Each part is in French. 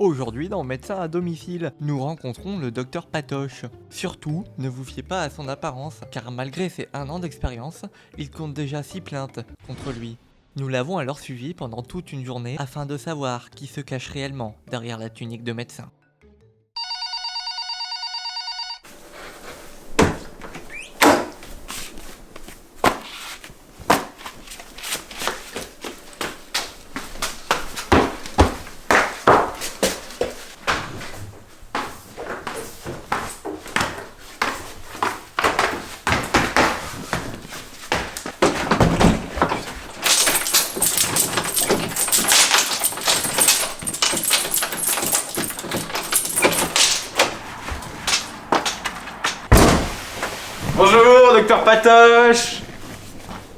Aujourd'hui, dans Médecin à domicile, nous rencontrons le docteur Patoche. Surtout, ne vous fiez pas à son apparence, car malgré ses 1 an d'expérience, il compte déjà 6 plaintes contre lui. Nous l'avons alors suivi pendant toute une journée afin de savoir qui se cache réellement derrière la tunique de médecin. Bonjour, docteur Patoche.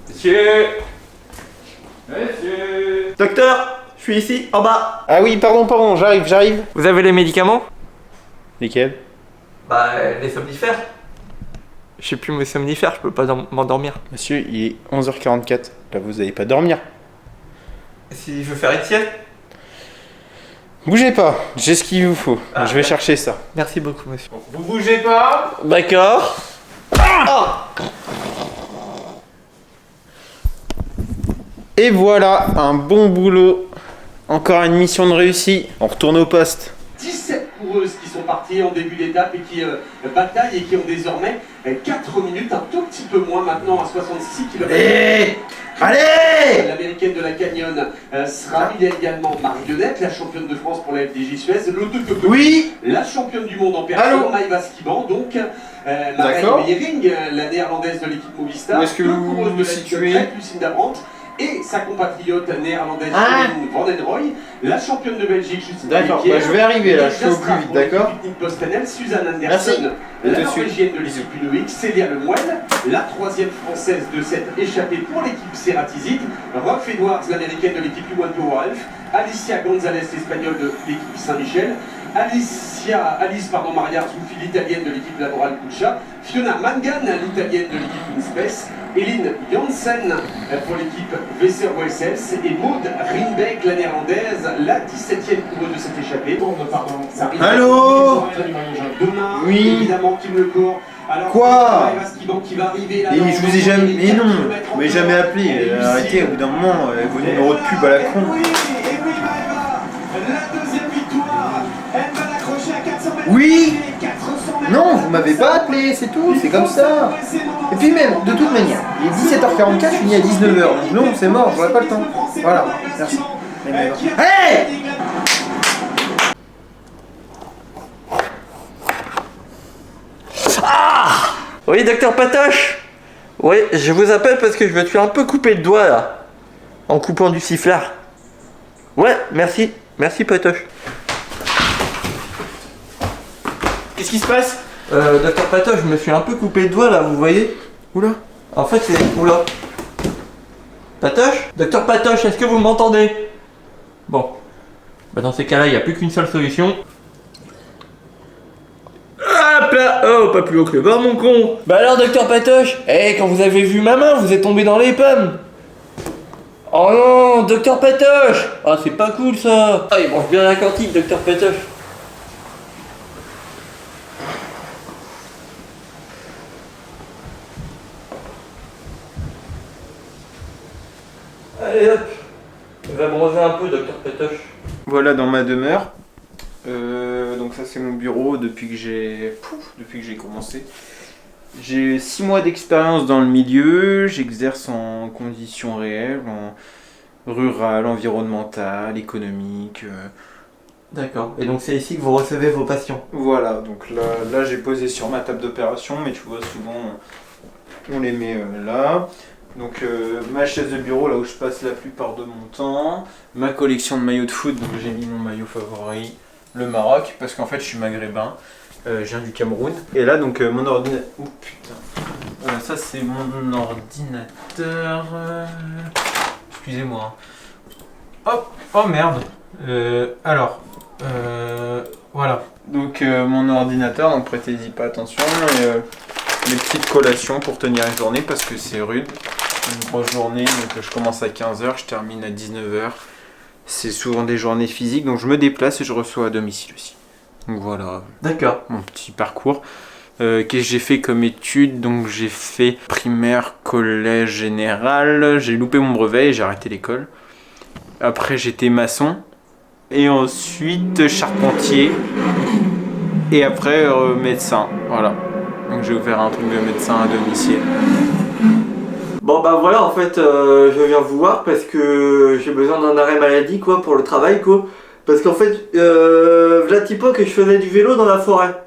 Monsieur. Monsieur. Docteur, je suis ici, en bas. Ah oui, pardon, j'arrive. Vous avez les médicaments? Lesquels? Bah, les somnifères. Je sais plus mes somnifères, je peux pas m'endormir. Monsieur, il est 11h44. Là, vous allez pas dormir. Si je veux faire une sieste. Bougez pas, j'ai ce qu'il vous faut. Ah, je vais chercher ça. Merci beaucoup, monsieur. Vous bougez pas? D'accord. Et voilà, un bon boulot. Encore une mission de réussi. On retourne au poste. 17 coureuses qui sont parties en début d'étape et qui bataillent et qui ont désormais 4 minutes, un tout petit peu moins maintenant à 66 km. Allez. L'américaine de la Canyon sera également Marionnette, la championne de France pour la FDJ Suez, l'autocoque, Oui. la championne du monde en personne, Maïva Skiban, donc Marijn Meiring, la néerlandaise de l'équipe Movistar, Où est-ce que vous coureuse de vous la situez? Lucinda Brandt, et sa compatriote néerlandaise Celine Van den Roy, la championne de Belgique Justine D'accord, Pierre, bah, je vais arriver là, et je fais au plus vite, d'accord? Post-Canel, Suzanne Anderson, Merci. la Tout de norvégienne de l'équipe UNOX, Célia Lemoine, la 3e française de cette échappée pour l'équipe Ceratizid, Rolf Edwards, l'américaine de l'équipe One Power Health, Alicia Gonzalez, l'espagnole de l'équipe Saint-Michel, Alice Maria Zuffi, l'italienne de l'équipe Laboral Cuccia, Fiona Mangan, l'italienne de l'équipe Inspes, Eline Janssen pour l'équipe Weser Wessels et Maud Rinbeck, la néerlandaise, la 17e coureuse de cette échappée. Ça arrive Allô? demain, Oui. évidemment, Kim Lecor. Alors, Quoi? qui va arriver là. Et je vous ai jamais... Mais non, vous m'avez jamais appelé. Arrêtez, au bout d'un moment, vos numéros de pub à la con. Oui, Maëva, la 2e victoire, elle va l'accrocher à 400 mètres. Oui. 400 mètres. Non, vous m'avez pas appelé, c'est tout, c'est comme ça. Et puis même, de toute manière, il est 17h44, je finis à 19h. Donc non, c'est mort, j'aurai pas le temps. Voilà, merci. Hey! Oui, docteur Patoche. Oui, je vous appelle parce que je me suis un peu coupé le doigt là, en coupant du sifflard. Ouais, merci Patoche. Qu'est-ce qui se passe? Docteur Patoche, je me suis un peu coupé le doigt là, vous voyez? Oula. En fait, c'est... Oula. Patoche? Docteur Patoche, est-ce que vous m'entendez? Bon. Bah dans ces cas-là, il n'y a plus qu'une seule solution. Hop là! Oh, pas plus haut que le bord, mon con! Bah alors, docteur Patoche, quand vous avez vu ma main, vous êtes tombé dans les pommes! Oh non, docteur Patoche! Ah, c'est pas cool ça! Ah, il mange bien la cantine, docteur Patoche! Allez hop! On va bronzer un peu, docteur Patoche. Voilà dans ma demeure. Donc ça c'est mon bureau depuis que j'ai commencé. J'ai 6 mois d'expérience dans le milieu, j'exerce en conditions réelles, en rural, environnemental, économique. D'accord. Et donc c'est ici que vous recevez vos patients? Voilà, donc là j'ai posé sur ma table d'opération, mais tu vois souvent on les met là. Donc ma chaise de bureau là où je passe la plupart de mon temps, ma collection de maillots de foot, donc j'ai mis mon maillot favori, le Maroc, parce qu'en fait je suis maghrébin, je viens du Cameroun. Et là donc mon ordinateur, oh putain, ça c'est mon ordinateur, excusez-moi. Hop, oh merde, voilà. Donc mon ordinateur, donc prêtez-y pas attention, et les petites collations pour tenir une journée parce que c'est rude. Une grosse journée, donc je commence à 15h, je termine à 19h. c'est souvent des journées physiques, donc je me déplace et je reçois à domicile aussi. Donc voilà, D'accord. mon petit parcours. Qu'est-ce que j'ai fait comme études? Donc j'ai fait primaire, collège général, j'ai loupé mon brevet et j'ai arrêté l'école. Après j'étais maçon et ensuite charpentier et après médecin, voilà. Donc j'ai ouvert un truc de médecin à domicile. Bon bah voilà, en fait, je viens vous voir parce que j'ai besoin d'un arrêt maladie quoi pour le travail quoi. Parce qu'en fait, Vlatipa que je faisais du vélo dans la forêt.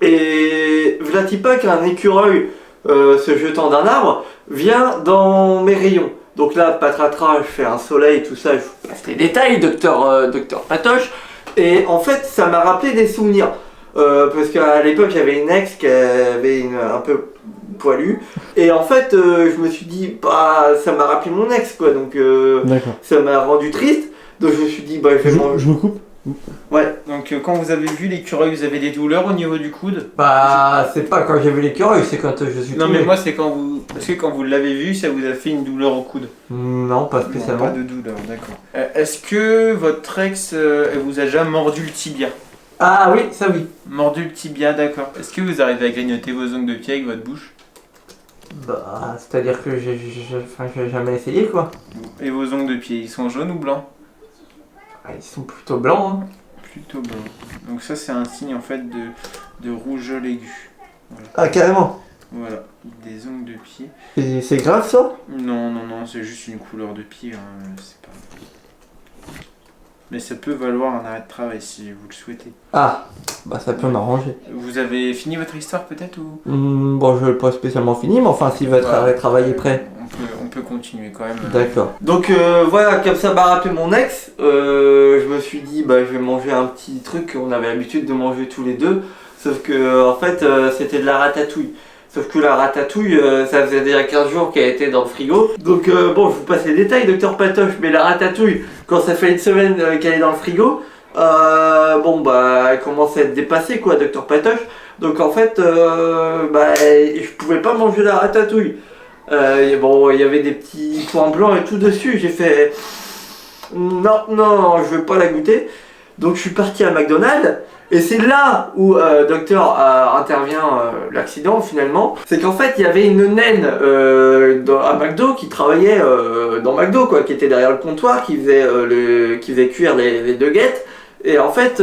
Et Vlatipa qu'un écureuil se jetant d'un arbre vient dans mes rayons. Donc là, patatras, je fais un soleil, tout ça, je vous passe les détails, docteur Patoche. Et en fait, ça m'a rappelé des souvenirs. Parce qu'à l'époque, j'avais une ex qui avait un peu poilue. Et en fait, je me suis dit, bah, ça m'a rappelé mon ex, quoi. Donc, ça m'a rendu triste. Donc, je me suis dit, bah, je vais manger. Je vous coupe. Ouais, donc quand vous avez vu l'écureuil, vous avez des douleurs au niveau du coude? Bah, c'est pas quand j'ai vu l'écureuil, c'est quand je suis Non tombé. mais moi c'est quand vous... Parce que quand vous l'avez vu, ça vous a fait une douleur au coude? Non, pas Non, spécialement. pas de douleur, d'accord. Est-ce que votre ex elle vous a déjà mordu le tibia? Ah oui, ça oui. Mordu le tibia, d'accord. Est-ce que vous arrivez à grignoter vos ongles de pied avec votre bouche? Bah, c'est-à-dire que j'ai jamais essayé quoi. Et vos ongles de pied, ils sont jaunes ou blancs? Ah, ils sont plutôt blancs, hein. Plutôt blancs. Donc ça c'est un signe en fait de rougeole aiguë. Voilà. Ah, carrément. Voilà, des ongles de pied. Et c'est grave ça? Non, c'est juste une couleur de pied, hein, c'est pas... Mais ça peut valoir un arrêt de travail si vous le souhaitez. Ah, bah ça peut m'arranger. Vous avez fini votre histoire peut-être ou... Bon, je l'ai pas spécialement fini, mais enfin, si votre arrêt de travail est prêt. On peut continuer quand même. D'accord. Donc voilà, comme ça m'a rappelé mon ex, je me suis dit, bah je vais manger un petit truc qu'on avait l'habitude de manger tous les deux. Sauf que, en fait, c'était de la ratatouille. Sauf que la ratatouille, ça faisait déjà 15 jours qu'elle était dans le frigo. Donc bon, je vous passe les détails, docteur Patoche, mais la ratatouille, quand ça fait une semaine qu'elle est dans le frigo, bon bah elle commence à être dépassée quoi, docteur Patoche. Donc en fait, bah je pouvais pas manger la ratatouille. Bon, il y avait des petits points blancs et tout dessus, j'ai fait... Non, je veux pas la goûter. Donc je suis parti à McDonald's. Et c'est là où docteur intervient l'accident finalement. C'est qu'en fait il y avait une naine à McDo qui travaillait dans McDo quoi, qui était derrière le comptoir, qui faisait cuire les nuggets. Et en fait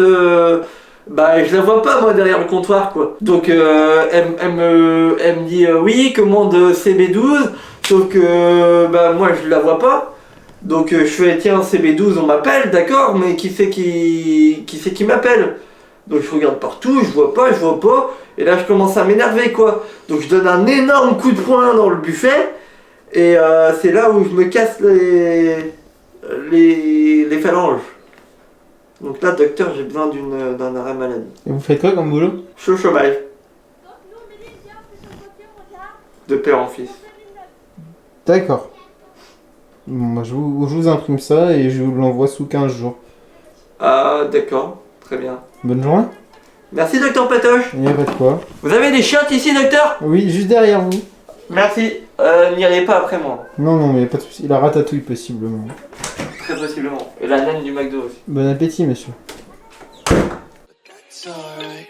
bah je la vois pas moi derrière le comptoir quoi. Donc elle me dit oui commande CB12, sauf que bah moi je la vois pas. Donc je fais tiens CB12 on m'appelle d'accord, mais qui c'est qui m'appelle? Donc je regarde partout, je vois pas, et là je commence à m'énerver quoi. Donc je donne un énorme coup de poing dans le buffet, et c'est là où je me casse les phalanges. Donc là docteur, j'ai besoin d'un arrêt maladie. Et vous faites quoi comme boulot? Je suis au chômage. De père en fils. D'accord. Bon, bah, je vous imprime ça et je vous l'envoie sous 15 jours. Ah d'accord, très bien. Bonne journée. Merci docteur Patoche. Il n'y a pas de quoi. Vous avez des chiottes ici docteur? Oui, juste derrière vous. Merci. N'irez pas après moi. Non, mais il n'y a pas de souci. La ratatouille, possiblement. Très possiblement. Et la naine du McDo aussi. Bon appétit, monsieur. It's alright.